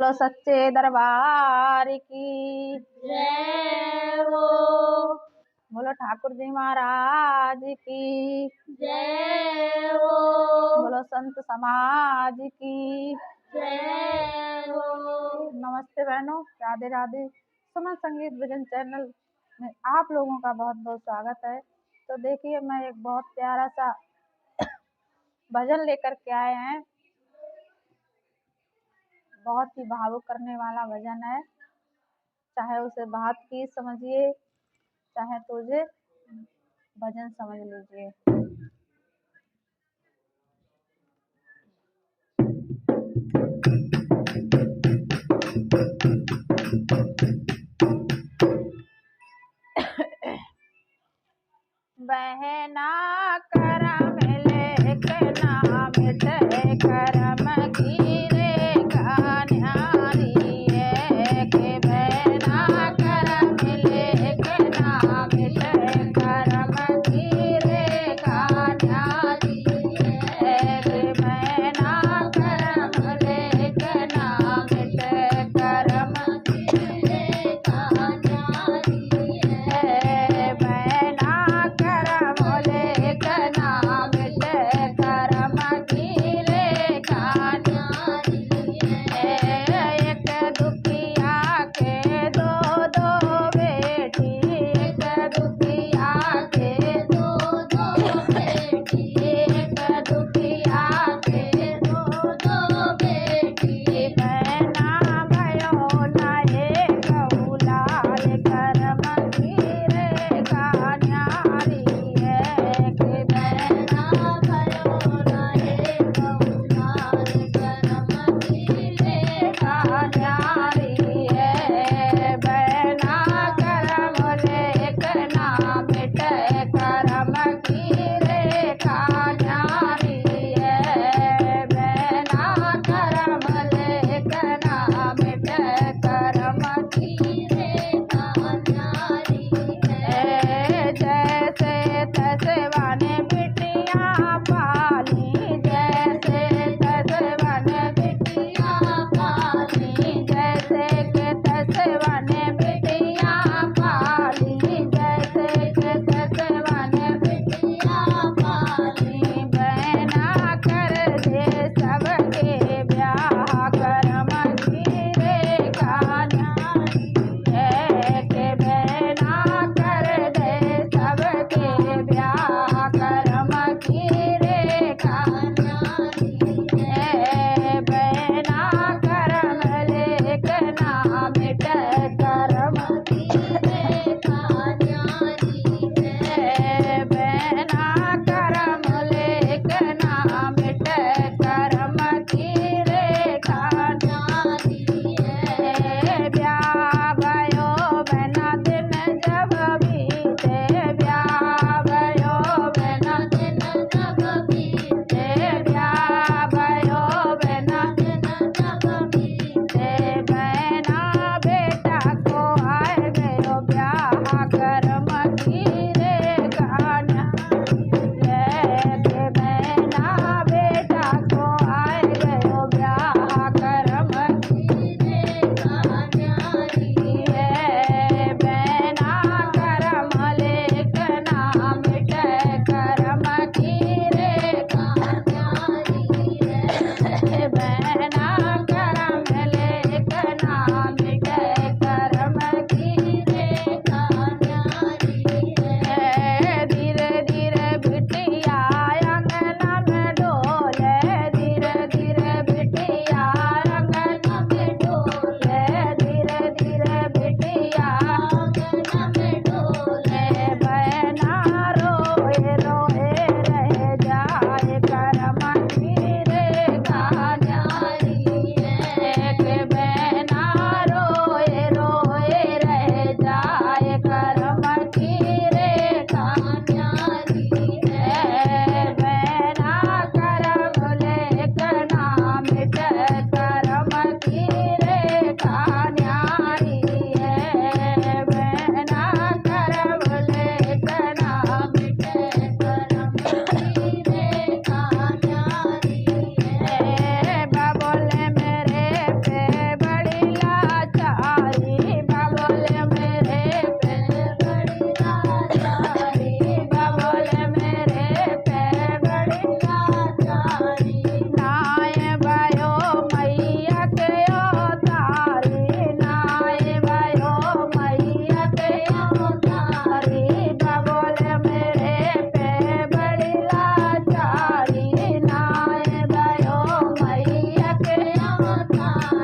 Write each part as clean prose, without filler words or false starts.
बोलो सच्चे दरबार की जय हो। बोलो ठाकुर जी महाराज की जय हो। बोलो संत समाज की जय हो। नमस्ते बहनों, राधे राधे। सुमन संगीत भजन चैनल में आप लोगों का बहुत बहुत स्वागत है। तो देखिए, मैं एक बहुत प्यारा सा भजन लेकर के आए हैं। बहुत ही भावुक करने वाला भजन है। चाहे उसे बात की समझिए, चाहे तो उसे भजन समझ लीजिए। बहना करम लेखना मिटे करम गिरे न्यारी है के बहना करम लेखना मिटे करम गिरे न्यारी है के बहना करम लेखना मिटे करम गिरे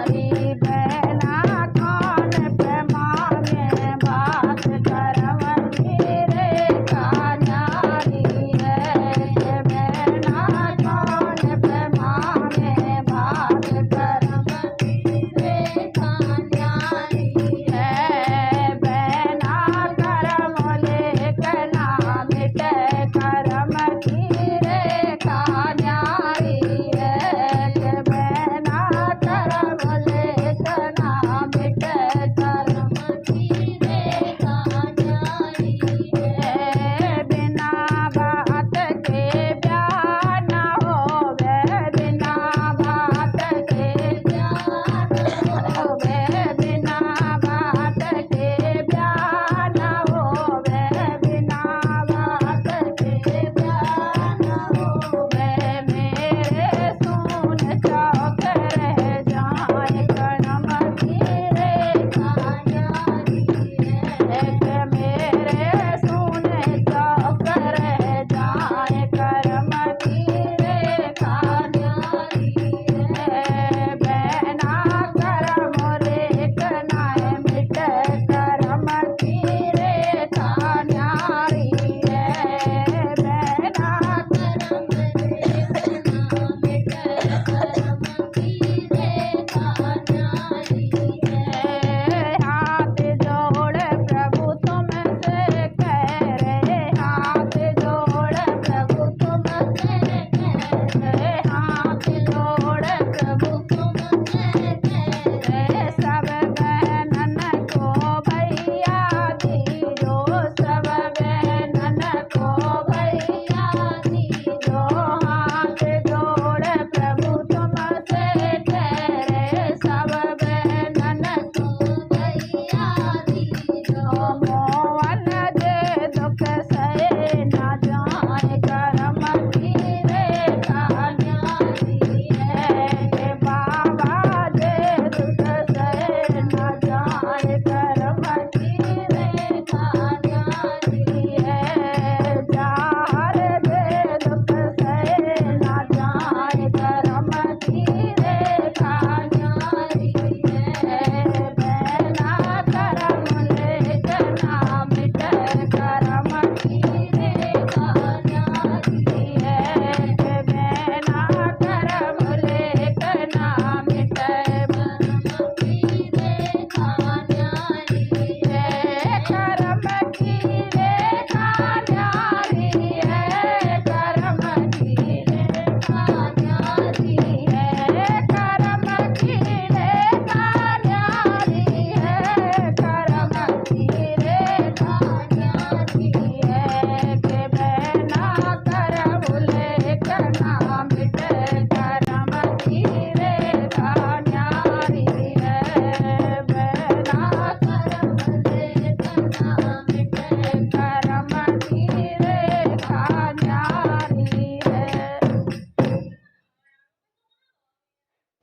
हरि